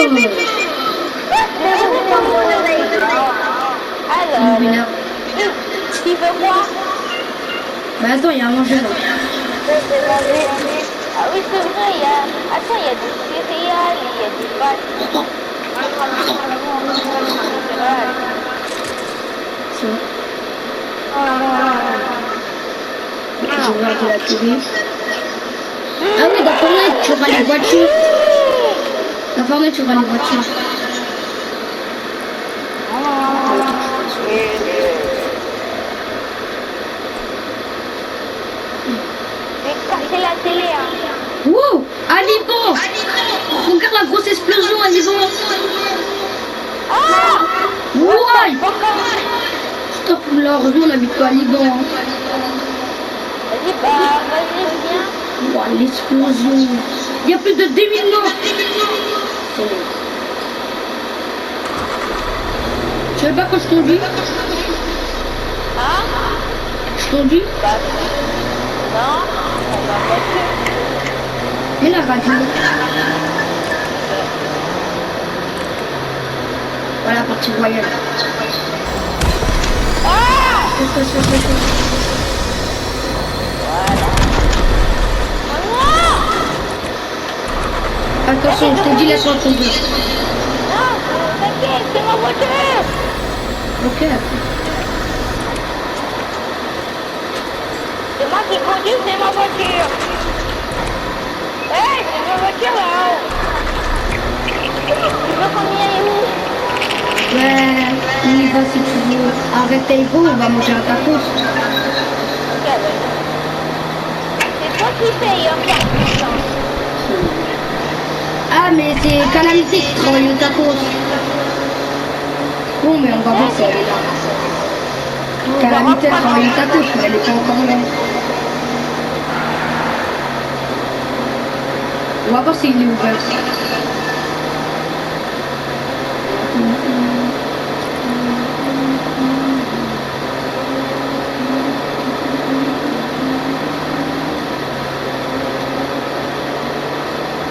Alors, tu veux quoi? Bah attends, il y a à manger là. Ah oui, c'est vrai, il y a... Attends, il y a des céréales, il y a des pâtes. C'est bon. Je vais regarder la télé. Ah oui, dans Fortnite, tu auras les voitures. Dans Fortnite, tu auras les voitures. J'ai cassé la télé, hein. Wow, Aliban. Regarde la grosse explosion, Aliban. Ah! Ouais. Stop, là, heureusement, on n'habite pas à Liban. Hein. Vas-y, bah, vas-y, viens. Wow, l'explosion. Il y a plus de 10 000 morts. C'est bon. Tu veux pas que je conduis? Hein? Je conduis? Bah, non, on va pas tuer. Mais la radio. Voilà, partie royale. Ah! Attention, je te dis, laisse-moi tomber. Non, t'inquiète, c'est ma voiture. Ok. C'est moi qui conduis, c'est ma voiture. Hey, c'est ma voiture là-haut. Tu veux qu'on y aille où? Ouais, on y va si tu veux. Avec Taïbo, on va manger un tacos. Ok, vas-y. C'est toi qui paye, hein, par contre. Ah, mais c'est Calamité qui travaille au tacos. Bon, mais on va voir si elle est là. Calamité travaille au tacos, mais elle est pas encore là. On va voir s'il est ouvert.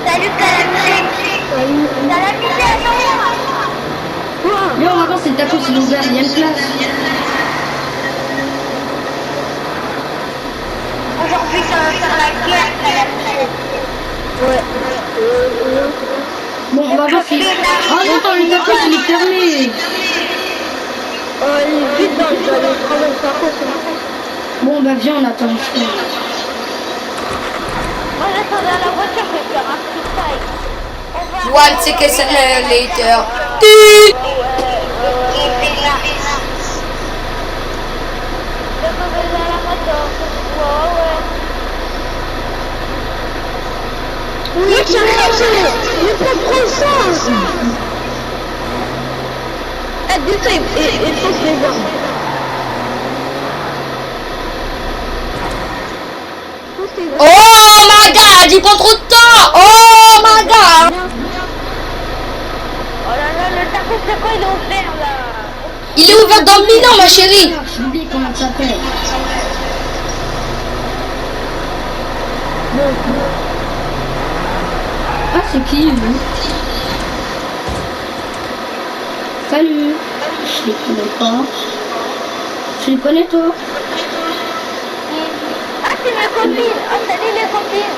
Salut Calamité. Calamité, attends-moi. Viens, on va voir si le tacos il est ouvert. Il y a une place. Aujourd'hui, ça va faire la guerre, Calamité. Ouais. Bon, on va voir si... Oh non, attends, le tacos il est fermé. Oh, il est vite dans le travail de tacos. Bon, bah viens, on attend. Moi, j'attends dans la voiture, je vais faire un freestyle. One second later. Mais ça mais pas trop sens. Eh, dis-toi, il faut que les armes. Oh my god, il prend trop de temps. Oh my god. Oh là là, le taco, c'est quoi, il est ouvert là? Il est ouvert dans 1000 ans, ma chérie. J'ai oublié comment ça s'appelle. Ah, c'est qui lui? Salut. Je les connais pas. Tu les connais toi? Ah, c'est mes copines. Oh, salut les copines.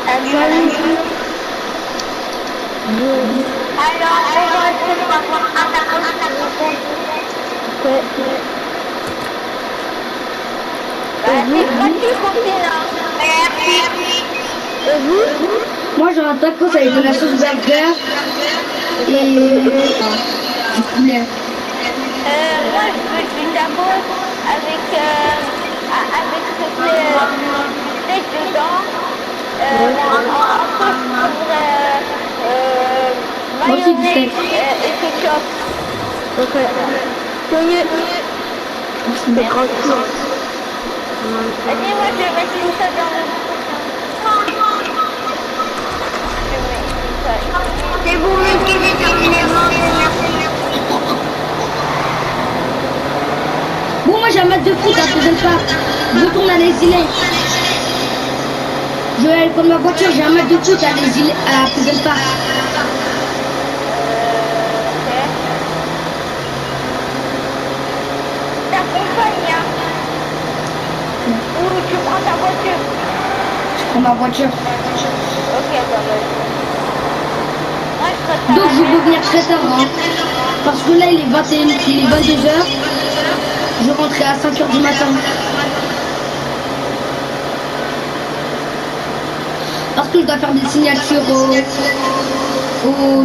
Salut. Alors, on va essayer de avoir un taco. C'est gratuit, copine. Merci. Et vous? Moi j'ai un tacos avec de la sauce burger et du poulet. Moi, je veux du taco avec steak dedans. En sauce Moi aussi, du mayonnaise steak. et ketchup. Ok. C'est gratuit. Vas-y, moi, je vais mettre tout ça dans le... C'est bon, mec, j'ai terminé le manger, merci. Bon, moi j'ai un match de foot à Prison Park. Je retourne à les îlets. Je vais aller prendre ma voiture, j'ai un match de foot à les îlets, à Prison Park. Pour ma voiture. Ok, bah vas-y. Moi, je préfère Donc la je vais maison. revenir très tard. Hein. Parce que là, il est 22h. Je rentrais à 5h du matin. Parce que je dois faire des signatures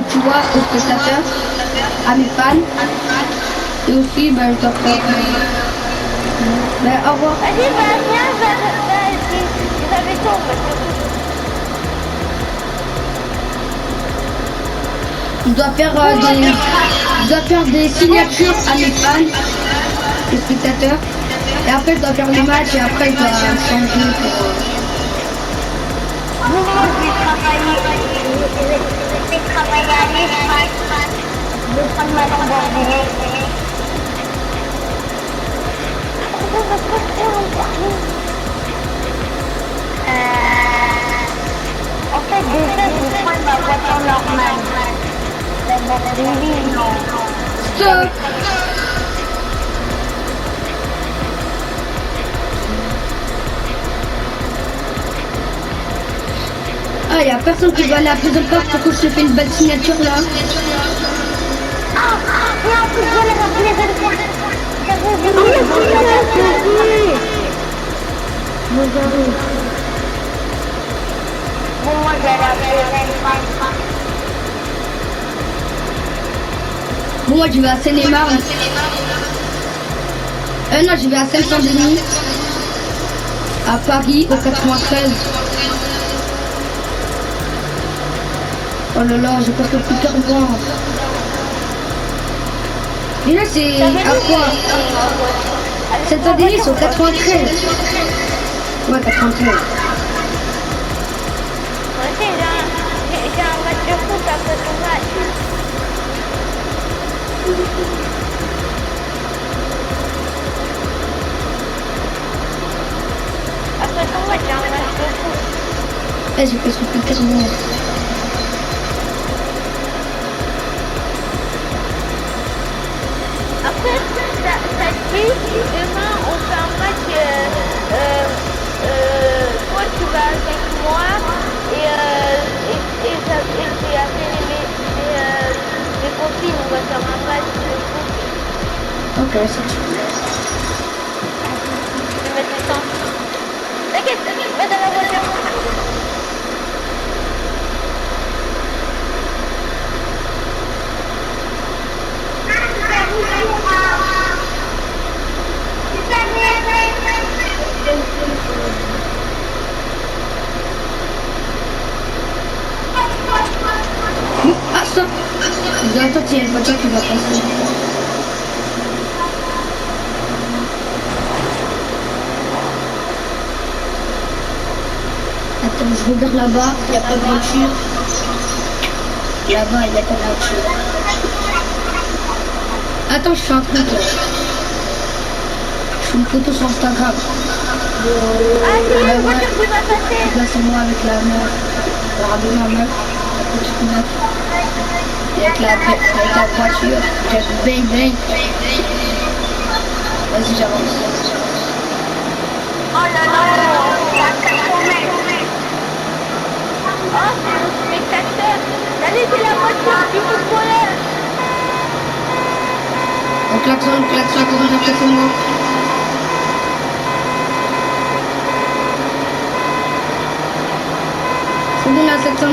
tu vois, aux spectateurs, à mes fans. Et aussi, ben, je dois faire... Ben, au revoir. Vas-y, bah viens, vas-y. Vous avez tout, parce que... Je dois faire des signatures à mes fans, les spectateurs. Et après, je dois faire le match et après, je dois changer pour... Moi, je vais travailler. Je vais travailler à l'Espagne. Je vais prendre ma Lamborghini. En fait, déjà, je vais prendre ma voiture normale. La Lamborghini, non. Stop. Ah, il n'y a personne qui va aller à la prison park pour que je te fais une belle signature là. Ah, et en plus, voilà, la prison park. Bon, moi, je vais aller à la prison park. Bon, moi, je vais à Seine-et-Marne. Non, je vais à Seine-Saint-Denis. À Paris, au 93. Oh là là, j'ai pas fait plus tard voir. Et là, c'est à quoi? Seine-Saint-Denis, c'est au 93. Ouais, 93. Moi aussi, j'ai un match de foot après ton match. Après ton match, j'ai un match de foot. Eh, j'ai fait super tellement. Après, ça dit, demain, on fait un match, toi, tu vas avec moi, et avec les copines, on va faire un match de foot. Ok, c'est tout. Je vais mettre le temps. T'inquiète, va dans la voiture. Ah, stop. Attends, il y a une voiture qui va passer. Attends, je regarde là-bas, il n'y a pas de voiture. Là-bas, il n'y a pas de voiture. Attends, je fais un truc là. Je fais une photo sur Instagram. Ah, c'est une voiture qui va passer. Là, c'est moi avec la meuf. Regardez ma meuf, la petite meuf. Et avec la voiture, j'ai bang bang. Vas-y, j'avance. Oh là là, la 400 mètres. Oh, c'est le spectateur. Allez, c'est la voiture du footballeur. On klaxon, après c'est moi. C'est bon, là, 700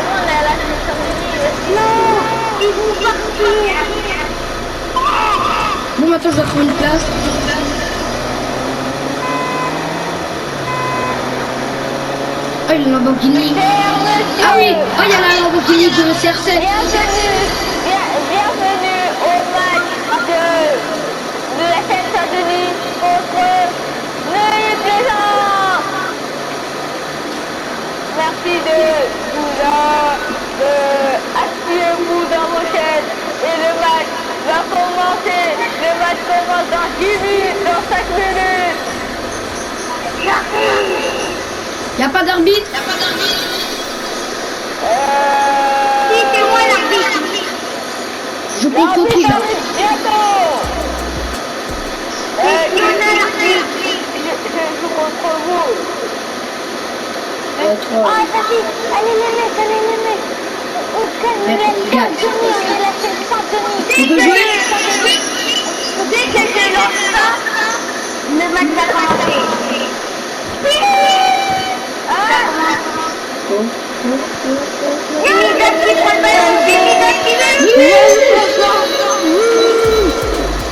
On est à la 700 Non, ils vont partir. Bon, maintenant, je dois trouver une place. Ah, il y a la Lamborghini. Ah oui, oh, il y a la Lamborghini de CR7. Bienvenue au match de la Seine-Saint-Denis contre Neuilly-Plaisant. Merci de asseyez-vous dans vos chaises et le match va commencer. Le match commence dans 10 minutes, dans 5 minutes. Il n'y a pas d'arbitre. Si, c'est moi l'arbitre. Je prends le copie, là. Bientôt. Je joue contre entre vous. Toi. Ah, ça fait. Allez les mecs, On calme Mec, la regarde. Saint-Denis, on est la Saint-Denis. Tu veux jouer? Dès que je lance ça, le match va commencer. Ah! Emida qui prend le ballon, Emida qui veut le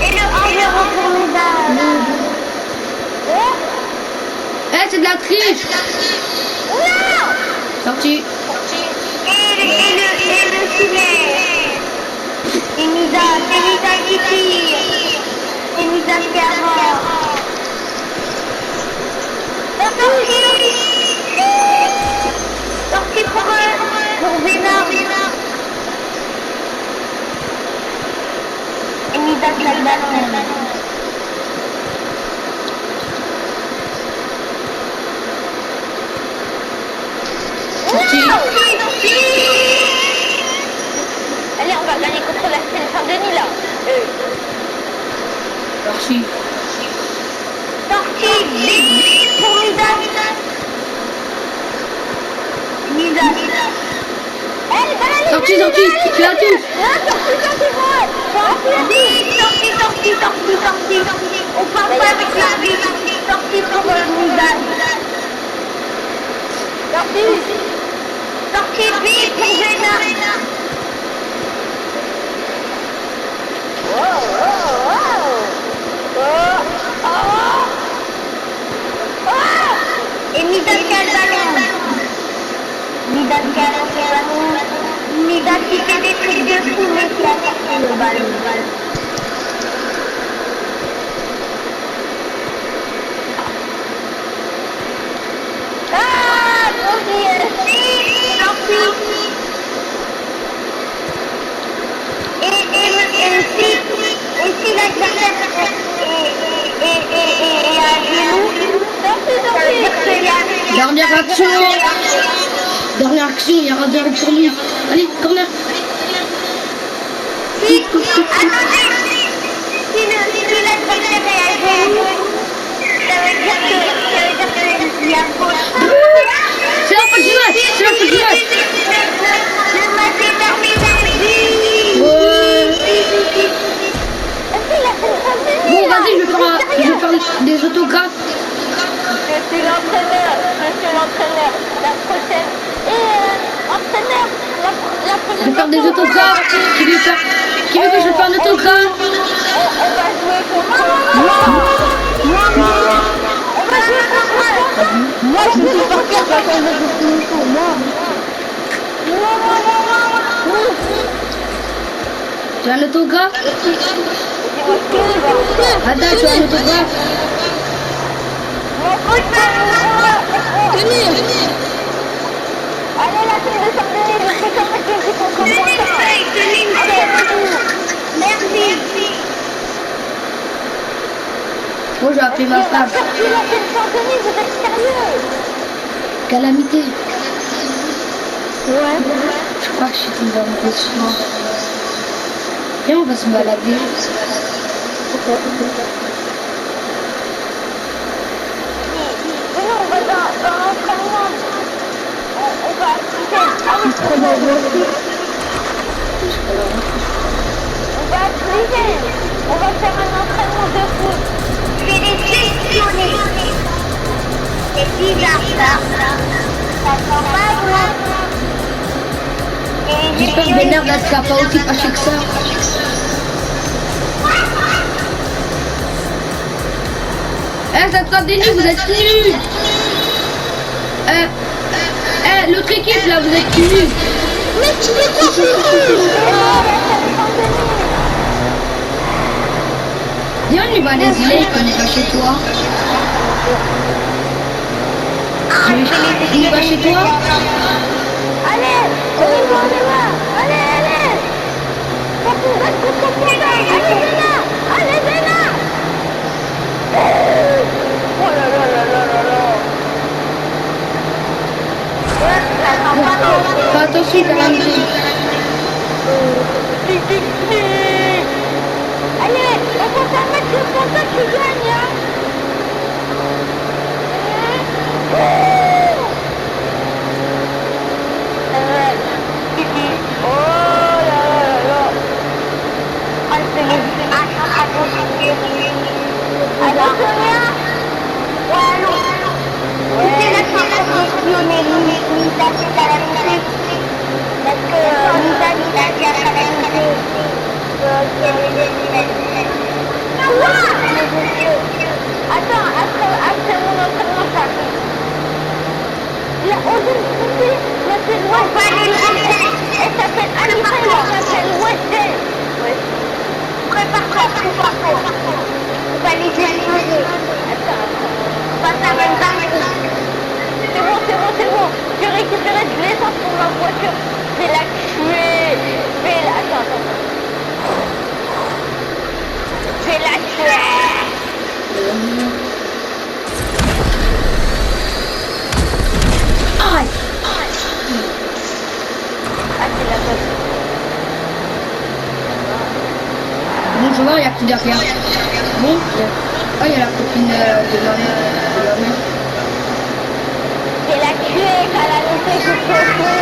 Et le 1-0 pour Emida. Eh, c'est de la triche. Non! Sorti. Et le filet. Emida qui tire. Emida qui avance. Sorti pour Vénard. Emida qui a le ballon. Sorti. Allez, on va gagner contre la Seine-Saint-Denis là. Sorti. Sorti, vite pour Mida. Elle va aller. Sorti. Tu la touches. Non, sorti. On parle pas avec l'arbitre. Sorti pour Mida. Sorti vite pour Véna. Et Mida qui a le ballon. Mida qui fait des trucs de fou mais qui a sorti le ballon. Ah, mon Dieu. Sorti. Et si l'adversaire est à genoux, sorti. Dernière action, il y aura direct sur lui. Allez, corner. Si l'adversaire est à genoux, ça veut dire qu'il y a faute. C'est la fin du match. Le match est terminé. Ouais. Bon, vas-y, je vais faire des autographes. Je suis l'entraîneur. La prochaine. Et entraîneur, la prochaine. Je vais faire des autographes. Qui veut que je fasse un autographe? On va jouer contre. On va jouer contre. Moi, je veux sortir parce qu'on veut tout. Tu as un autographe? Attends, tu as un autographe? Tenez. Allez, la team de Saint-Denis, je sais comment tu dis qu'on comprend ça. Merci. Bon, je vais appeler ma femme. Sorti la team Saint-Denis, vous êtes sérieux? Calamité. Ouais. Je crois que je suis tombée amoureuse. Viens, on va se balader. Venez, on va dans l'entraînement. On va appliquer. On va appliquer. On va faire un entraînement de foot. C'est des sélectionnés. C'est bizarre ça. Ça sent pas bon. J'espère que Bénard là sera pas aussi fâché que ça. Eh, ça sera des nuls, vous êtes nuls. L'autre équipe là, vous êtes nuls. Mais tu es pas Viens, on y va les îles, on y va chez toi. On y va chez toi. Allez, on y va. Allez. Allez, Bénard. Oh là là. Fais attention, Calamité. Allez, on va faire un match pour ça que tu gagnes. Attends, après mon entraînement, ça arrive. Il a osé me tromper, il m'appelle Weston. Elle s'appelle Anissa, il m'appelle Weston. Prépare-toi. On va les exploser. Attends. Pas ça même pas. C'est bon. J'ai récupéré de l'essence pour ma voiture. Je vais la tuer. Attends. Je vais la tuer. Arrête. Ah, c'est la bonne. Bon, je vois, il y a plus derrière. Bon, oh, il y a la copine de la mère. Je vais la tuer quand elle a noté que je suis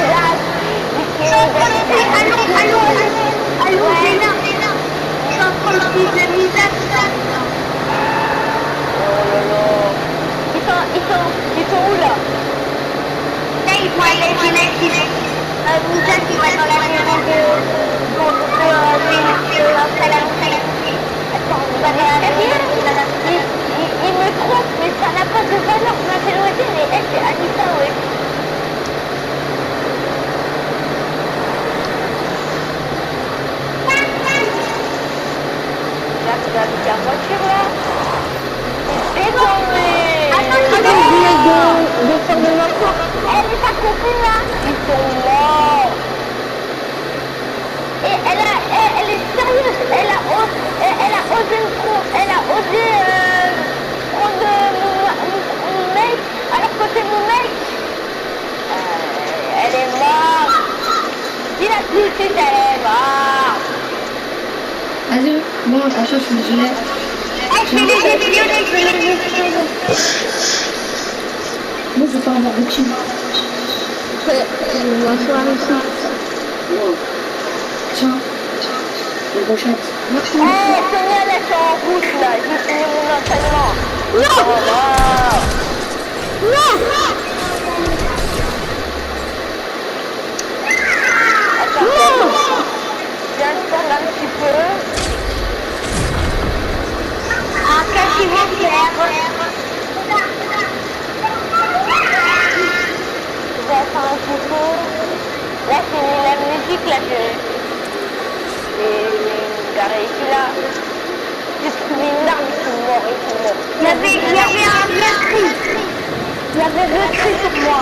là. Allô, Léna. Je suis en train de suivre la misère. Oh là là. Ils sont où là? Là, ils vont aller chez Misa qui va dans la maison Attends, il me trompe, mais ça n'a pas de valeur. Je m'appelle Weston, mais elle, c'est Anissa, ouais. Regarde la voiture là. C'est bon, mais... Attends, elle est sa copine là. Ils sont morts. Et elle est sérieuse. Elle a osé prendre mon mec alors que c'est mon mec. Elle est morte. Dis-la tout de suite, elle est morte. Vas-y, bon, attention, je suis désolé. Je vais les espionner. Moi, je vais pas avoir de team. Tiens, une brochette. Merci. Sonia, elle est en route là. J'ai fini mon entraînement. Non. Attends. Viens descendre un petit peu. Qu'est-ce qu'ils vont faire? Je vais attendre un petit peu. Là, c'est la musique, là, j'ai garé ici, là. J'ai trouvé une arme, ils sont morts. Il y avait un il y avait deux cris sur moi.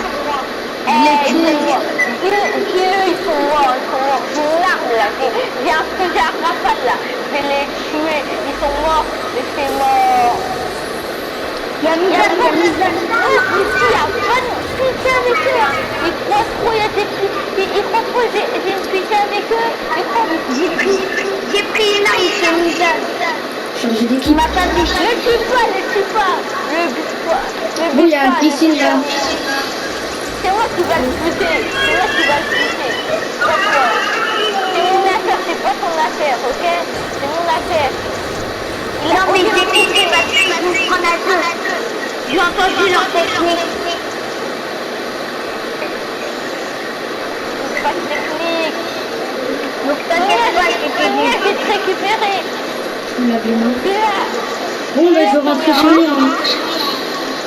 Ils sont morts. Dis-le, ils sont morts. J'ai une arme, là. J'ai un fusil à rafale, là. Je vais les tuer. Ils sont morts. Mais c'est mort. Il y a Misa. Ici, il y a pas de pitié avec eux. Ils croient trop, il y a des petits. Ils croient trop, j'ai une pitié avec eux. J'ai pris une arme, c'est Misa. Changer d'équipe. Ne tue pas. Le bute pas. Bon, il y a une piscine là. C'est moi qui va le pousser. C'est mon affaire, c'est pas ton affaire, ok? C'est mon affaire. Non, mais j'ai piqué parce qu'ils vont prendre à deux. J'ai entendu leur technique. Pas de technique. Donc t'inquiète pas, je vais te récupérer. Je me lave les mains. Bon, bah, je vais rentrer chez moi. Hein.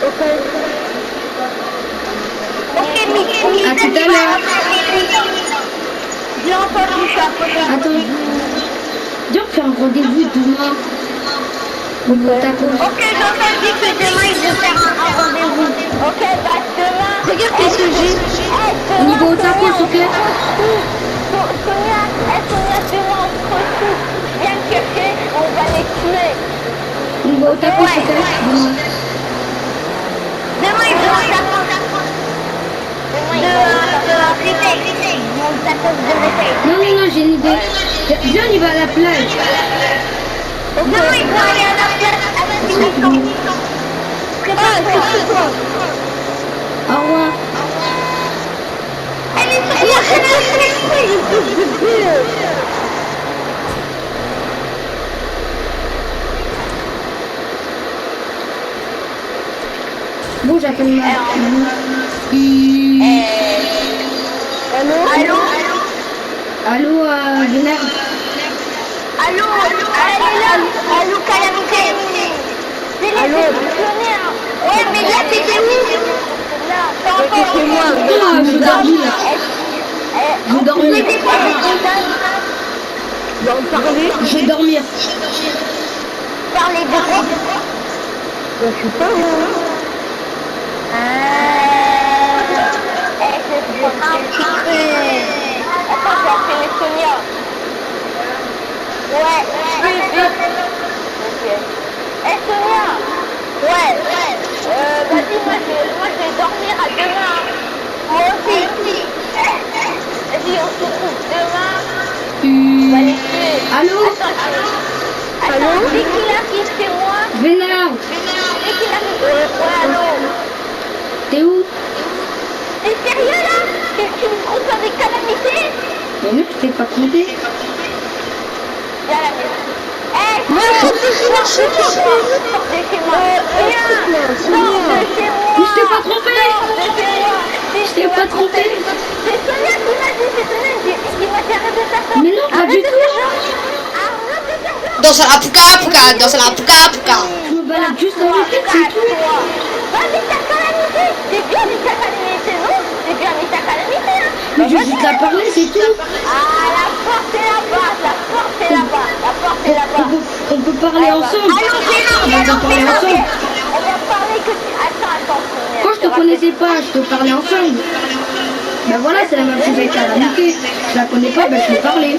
Ok, À tout à l'heure. J'ai entendu ça. Attends. Viens, on fait un rendez-vous demain. Au tacos. Ok, j'ai entendu que demain ils vont faire un rendez-vous. Ok, bah demain. Regarde qu'est-ce que j'ai. Au niveau tacos, ok? Sonia, demain on se retrouve. Viens me chercher, on va les tuer. Au niveau tacos, ok? Demain. Demain ils vont faire un tacos. Ils vont tacos de réveil. Non, mais j'ai piqué. Sonia, elle va te tuer. Sonia, demain on se retrouve. Viens me chercher, on va les tuer. Au niveau tacos, ok? Demain. Au niveau tacos, ok? Demain. Demain ils vont j'ai une idée. Viens, on y va à la plage. Demain ils vont aller à la plage avec les gens. Au revoir. Elle est sur la Bon, j'appelle ma... Allô? Allô, Vénère. Allô? Allô, Calamité? Allô? Ouais, mais là, t'étais où? Chez moi. Ah, je dormis là. Je dormis. Je vais dormir. Parler de quoi? Je sais pas, je prends un petit truc. Attends, je vais appeler Sonia. Ouais, vite. Ok. Sonia. Ouais. Vas-y, moi je vais dormir à demain. Moi aussi. Vas-y, on se retrouve demain. On va les tuer. Allô? Attends, dès qu'il arrive chez moi. Vénère. Dès qu'il arrive. Ouais, allô. T'es où? T'es sérieux là? Tu me trompes avec Calamité? Mais non, je t'ai pas trompé. Viens à la maison. Sors de chez moi. Sors de chez moi. Mais je t'ai pas trompé. Je t'ai pas trompé. C'est Sonia qui m'a dit, qui m'a dit arrête de faire ça. Mais non, pas du tout. Arrête de faire ça. Danse à la pouka, danse à la pouka. Je me balade juste dans le tête, c'est tout. Vas-y, ta Calamité. C'est bien mis ta Calamité, non? C'est bien mis ta Calamité, hein. Mais je juste la parler, c'est tout. Ah, la porte est là-bas. La porte est là-bas. On peut parler ensemble. Allô, On va parler ensemble. on va parler que tu... Attends, Sonia. Quand je te connaissais pas, je te parlais ensemble. Ben voilà, c'est la même chose avec Calamité. Je la connais pas, ben je lui parlais.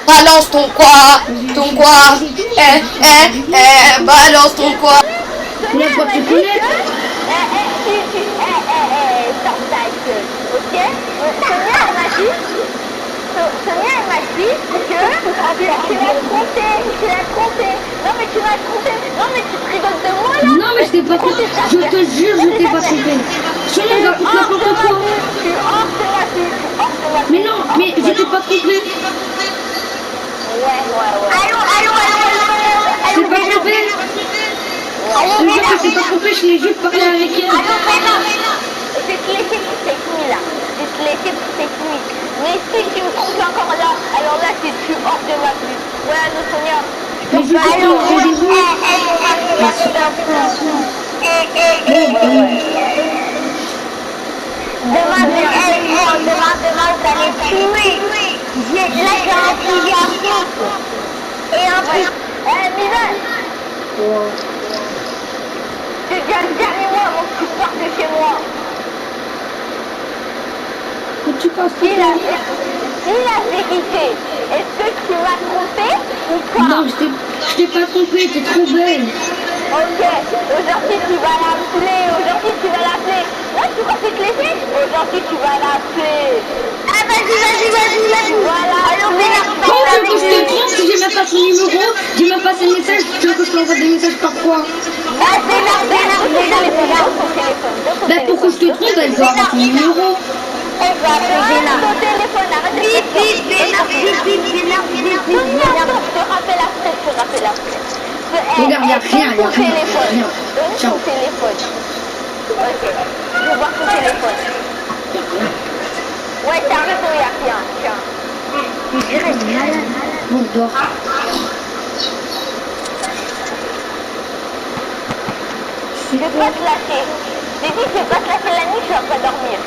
Balance ton quoi, balance ton quoi. Tu n'as pas tu connais. Sors ta gueule, ok? Sonia, elle m'a dit que tu l'as trompé. Non, mais tu m'as trompé. Non, mais tu te rigoles de moi, là? Non, mais je t'ai pas trompé. Je te jure, je t'ai pas trompé. Sonia, elle raconte n'importe quoi. Mais non, mais je t'ai pas trompé. Ouais. Allô. Je t'ai pas trompé. Je te jure que je t'ai pas trompé, je l'ai juste parlé avec elle. Allô, je vais te laisser pour cette nuit là. Mais si tu me trompes encore là, alors là tu hors de ma vue. Ouais, allô Sonia. Mais je t'ai trompé des Demain, vous allez tuer. Là, j'ai un fusil à pompe. Et un plus. Milan. Tu viens le dernier mois avant que tu partes de chez moi. Faut que tu passes tout Dis la vérité. Est-ce que tu m'as trompé ou pas? Non, je t'ai pas trompé, t'es trop belle. Ok, aujourd'hui tu vas l'appeler. Non, tu vas te laisser? Aujourd'hui tu vas l'appeler. Ah, vas-y. Voilà. Allô, Comment tu veux que je te trompe si j'ai même pas son numéro, j'ai même pas ses messages, tu veux que je t'envoie des messages par quoi? Ah, téléphone. Ben pour que je te trompe, elle doit avoir ton numéro. Elle va appeler Zéna. Ton téléphone, arrête de faire ça. Je te rappelle après. Regarde, y'a rien. Donne ton téléphone. Ciao. Ok, je vais voir ton téléphone. Ouais, t'as raison, y'a rien. Tiens. Bon, dors. Je vais pas te lâcher. J'ai dit je vais pas te lâcher la nuit, je vais pas dormir.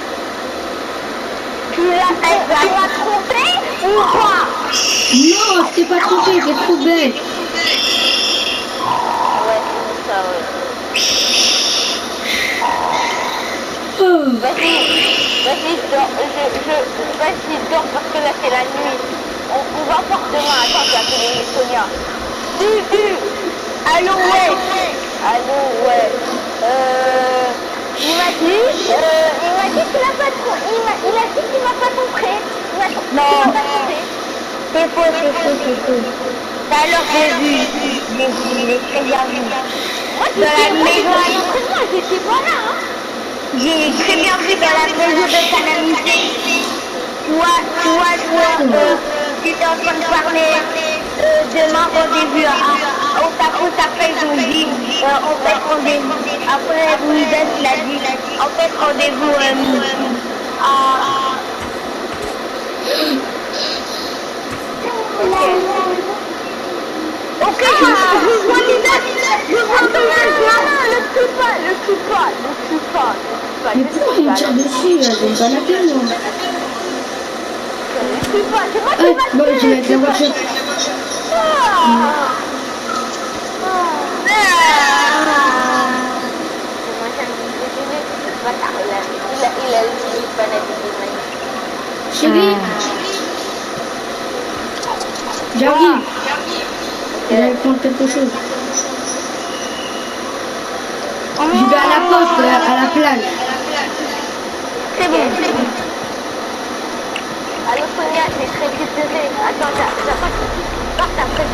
Tu m'as trompé ou quoi? Non, je t'ai pas trompé, t'es trop belle. Ouais, c'est ça, ouais. Oh. Vas-y, dors parce que là c'est la nuit. On va voir demain. Attends, je vais appeler Sonia. Allô, ouais. Il m'a dit qu'il a pas trompé. Il a dit qu'il m'a pas trompé. Non. C'est faux. Alors j'ai vu. Il est très bien vu. dans la maison à l'entraînement, j'étais pas là. Hein. J'ai très bien vu dans la maison de calamité. J'étais en train de parler demain rendez-vous au taco, ils ont dit en fait rendez-vous. Après Midas l'a dit, en fait rendez-vous Ok, je vois Midas, je vois Midas, le tue pas. Mais pourquoi il me tire dessus là? J'ai pas la peine moi. C'est moi qui Ah, bon, je vais mettre la voiture. Chérie, j'arrive. J'allais prendre quelque chose. Je vais à la poste, à la plage. C'est bon. Alors Sonia, j'ai récupéré. Attends, j'apporte après.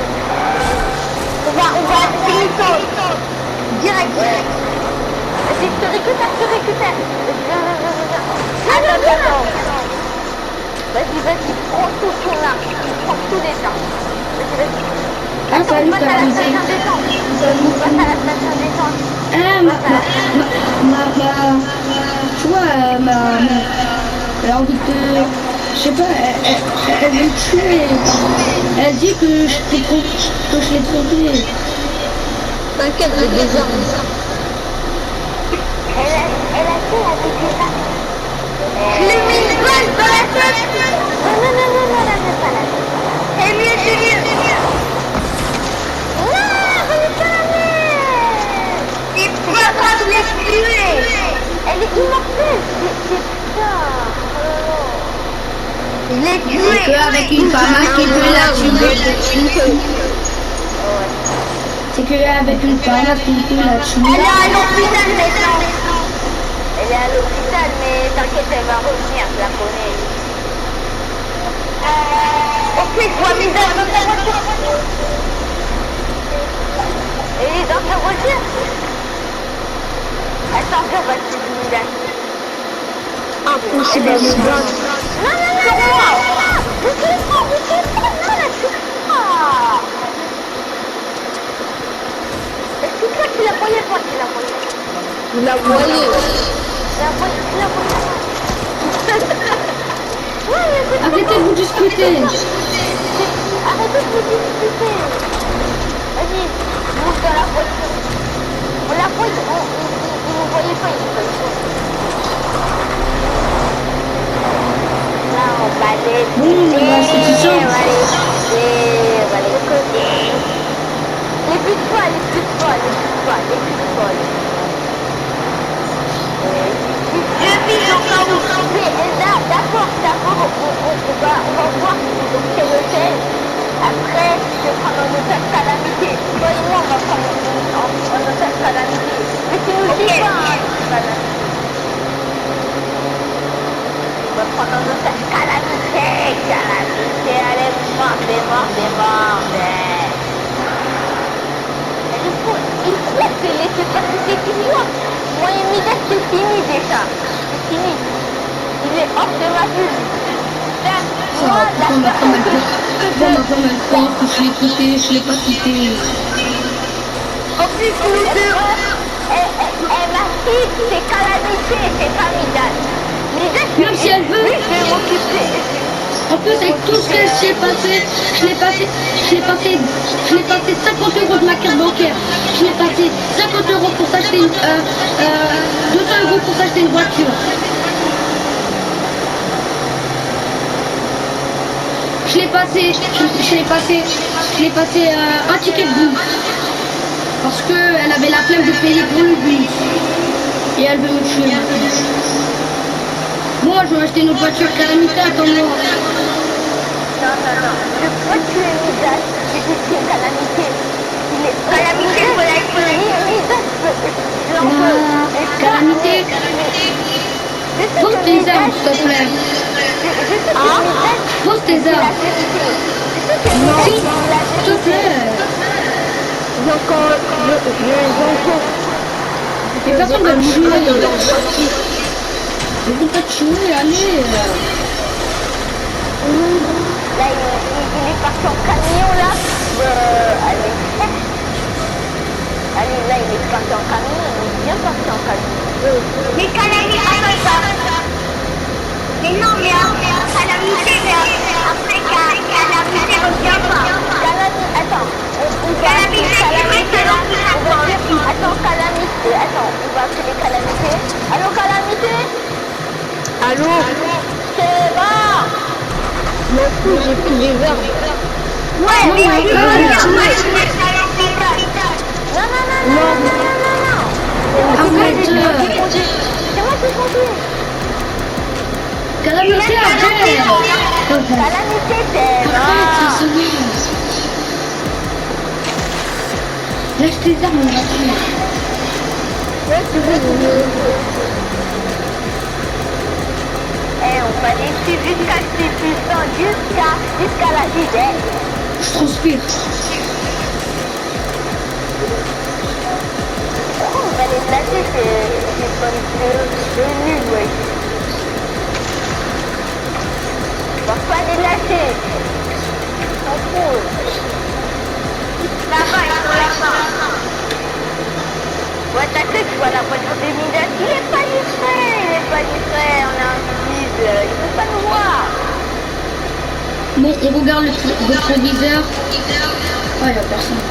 On va à Finito. Direct. Je te récupère. Attends. Vas-y, prends tout ton arme. Prends tous les temps. Vas-y. Ah, salut, passe à la station d'essence. Ah, tu vois, elle a envie de, je sais pas, elle veut me tuer. Elle dit que je l'ai trompé. T'inquiète, j'ai des armes. Elle a fait avec les armes. Je lui mets une balle dans la tête. Non, la fais pas la tête. C'est mieux. Non, elle pas la mettre. C'est pas grave, je l'ai tuée. Elle est immortelle. Je l'ai tuée. C'est qu'avec une femme qui peut la tuer. C'est qu'avec une femme qui peut la tuer. Elle est à l'hôpital maintenant. Elle est à l'hôpital, mais t'inquiète, elle va revenir, je la connais. Ok, je vois Mida dans ta voiture. Elle est dans ta voiture. Attends, je vais te dire Mida. Impossible à me battre. Non, je sais pas, non, la tue pas. Est-ce que toi, tu la voyais pas, Vous la voyez. Arrêtez de vous discuter. Arrêtez de vous discuter. Vas-y, monte dans la voiture. On la voit, vous ne voyez pas, il est là, on va les c'est on va les côtés. Les plus folles. D'accord, on va voir dans quel hôtel. Après, je vais prendre un hôtel calamité. Toi et moi, on va prendre un hôtel calamité. Mais tu nous dis pas, calamité. On va prendre un hôtel calamité. Allez, mordez. Il faut te laisser passer tes clients. Moi et Mida, c'est fini déjà. C'est fini. Il est hors de ma vue. Moi, la personne que je l'ai pas quitté. En plus, nous deux, ma fille, c'est calamité, c'est pas Mida. Même si elle veut. Je vais m'occuper. En plus, avec tout ce que j'ai passé, je l'ai passé 50 € de ma carte bancaire. Je l'ai passé 50 € pour s'acheter 200 € pour s'acheter une voiture. Je l'ai passé un ticket de bus. Parce qu'elle avait la flemme de payer pour le bus. Et elle veut me tuer. Moi, je vais acheter une autre voiture calamité, attends-moi. Non. Je peux tuer Midas. C'est une calamité. Il est calamité, il faut la tuer. Midas, calamité. Pose tes armes, s'il te plaît. Pose tes armes. Non, s'il te plaît. J'ai encore... Et personne va me tuer. Je vais pas te tuer, allez. Là, il est parti en camion, là. Allez. Allez, là, il est parti en camion. Il est bien parti en camion. Mais Calamité, mais non, mais Calamité, mais après Calamité revient pas. Attends. Calamité, là. Attends, Calamité. Attends, on va appeler Calamité. Allô, Calamité? Allô? C'est bon. Moi aussi, j'ai pris des verbes. Ouais, mais tu veux dire moi, je suis Non. Arrête. C'est moi qui conduis. Calamité, arrête. Calamité, c'est Arrête, c'est bon. Lâche tes armes, on va tuer. Ouais, tu veux. On va les suivre jusqu'à ce qu'ils puissent, jusqu'à la visée. Je transpire. Pourquoi on va les placer, c'est nul, ouais. On va pas les lâcher. C'est trop. Là-bas, ils sont là-bas. Ouais, t'as cru que tu vois la voiture des Midas. Il est pas distrait, on a un guide, il peut pas nous voir. Bon, on regarde le rétroviseur. Ah, il y a personne.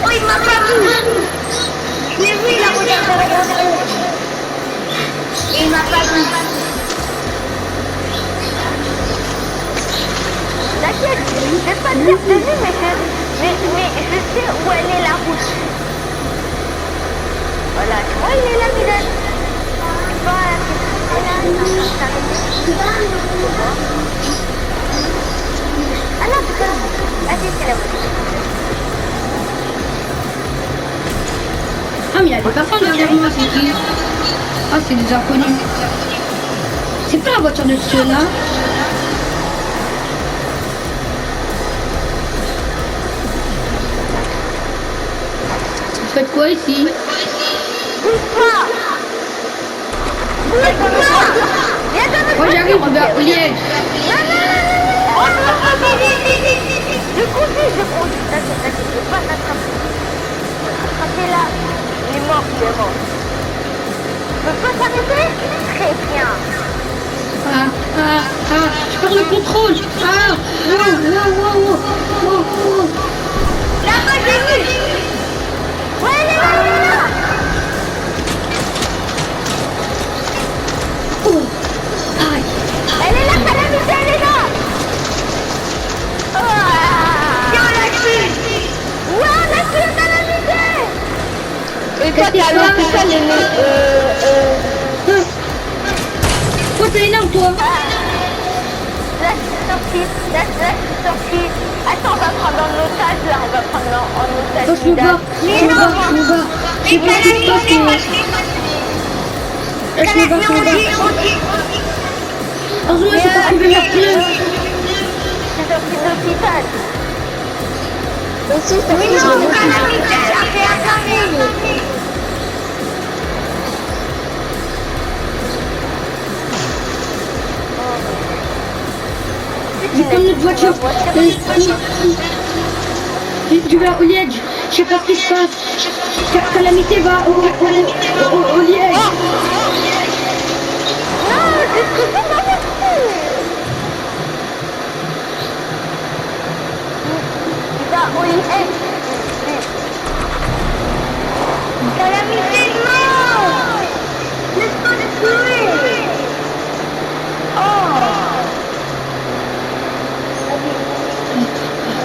Oh, il m'a pas vu. Je l'ai vu, il a regardé la voiture. Et il m'a pas vu. T'inquiète, je vais pas te dire de lui, mais je sais où elle est la route. Voilà, tu vois, il est là, Midas. Voilà, ah non, c'est pas là. Ah si, c'est la voiture. Ah, mais il y a des personnes derrière moi, c'est qui? Ah, c'est des inconnus. C'est pas la voiture de ceux-là. Vous faites quoi ici? Bouge-toi. Moi j'arrive, on va au liège. Je conduis. T'inquiète, je vais pas t'attraper. Attraper là. Il est mort. Je peux pas t'arrêter? Très bien. Je perds le contrôle. Wow. Là-bas, j'ai vu. Ouais, elle est là. Oh, aïe. Elle est là, Calamité, elle est là. Viens, on l'a tué. Ouais, on a tué Calamité. Et toi, t'es à l'hôpital, Pourquoi t'es énorme, toi? Là, je suis sortie. Attends, on va prendre en otage, là. On va prendre en otage. Je me bats. Je sais pas ce qui se passe, mais... Je me bats. Heureusement, j'ai pas trouvé ma pneu. C'est sorti de l'hôpital. Aussi, ça fait Calamité, elle a fait un camion. Je prends notre voiture. Je vais au liège. Je sais pas ce qui se passe. Calamité va au liège. Non, c'est pas ma voiture. Il va au liège. Calamité, non. Laisse-moi le tuer.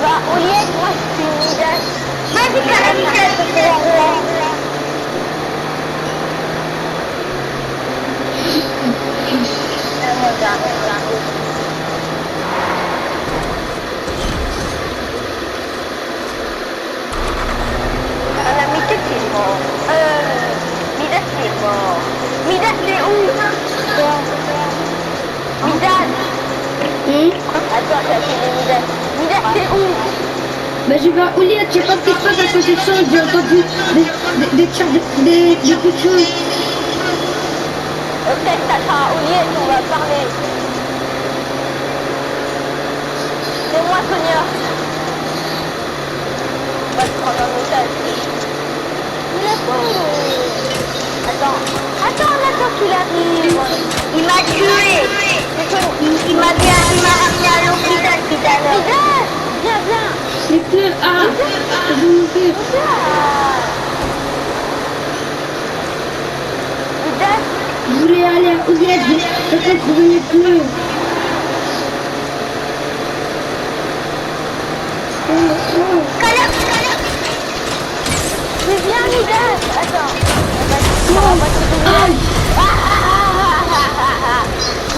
Va au liège, moi je suis une Midas. Vas-y Calamité, elle te fait la Calamité, c'est mort. Midas, c'est mort. Midas, c'est où? Midas. Attends, ça c'est Midas. Midas, c'est où? Bah je vais à Ouliette, je sais pas ce qui se passe à côté de ça, j'ai entendu des tirs, des coups de feu. Ok, t'as oublié, on va parler. C'est moi, Sonia. On va te prendre un otage. Attends qu'il arrive. Il m'a tué. Il m'a ramené à l'hôpital tout à l'heure. Viens. Les pneus, ah, je vais mourir. Je voulais aller à Ouliette, j'ai pas trouvé les pneus. Mais viens, Midas. Attends.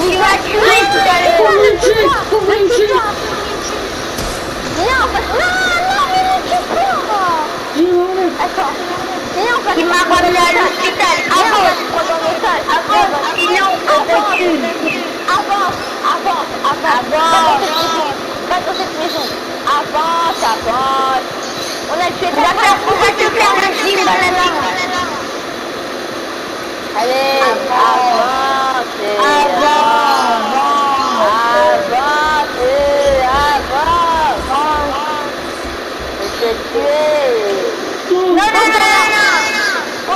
Il m'a tué tout à l'heure. Faut me tuer. Viens, non, mais ne tue pas. J'ai mangé. Attends. Viens, il m'a ramené à l'hôpital. Avance. Sinon, on te tue. Avance. Pas dans cette maison. Avance. On va te faire un film dans la main. Allez, avance. Je vais te tuer. Non.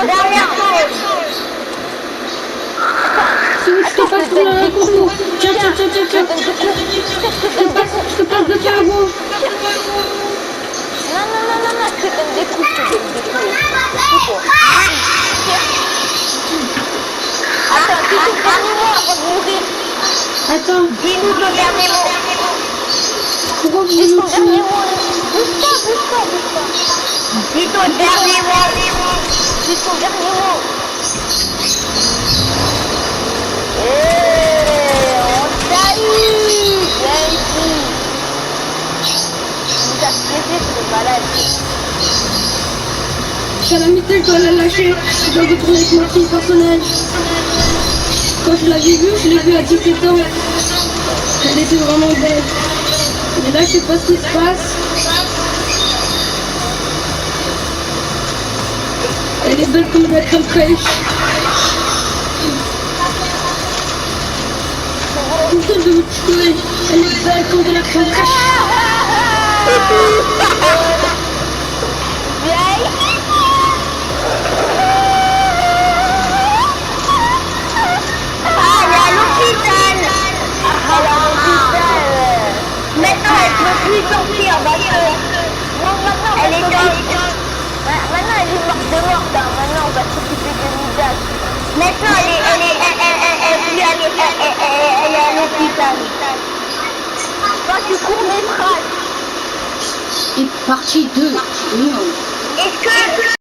Dernière chose. Si je te passe pour la concours. Tiens. Je te passe de cargo. Non, je te donne des coups. Attends, dis ton dernier mot avant de mourir. Attends, Dis-nous ton dernier mot. pourquoi vous Dis me ton dernier tuez? mot. Bouge pas. Dis ton dernier mot. On t'a eu. Viens ici. Vous a piégé, c'est malade. Calamité, je dois la lâcher. Je dois retourner avec ma fille personnelle. Quand je l'avais vue, je l'ai vue à 17 ans. Elle était vraiment belle. Mais là, je sais pas ce qui se passe. Elle est belle comme la crème fraîche. Putain de me tuer. Elle est belle comme de la crème fraîche. Maintenant, elle ne peut plus sortir parce que... Non, maintenant, elle est morte. Maintenant, elle est morte de morte. Maintenant, on va s'occuper de Midas. Maintenant, elle est à l'hôpital. Toi, tu cours mes traces. Et partie 2. Est-ce que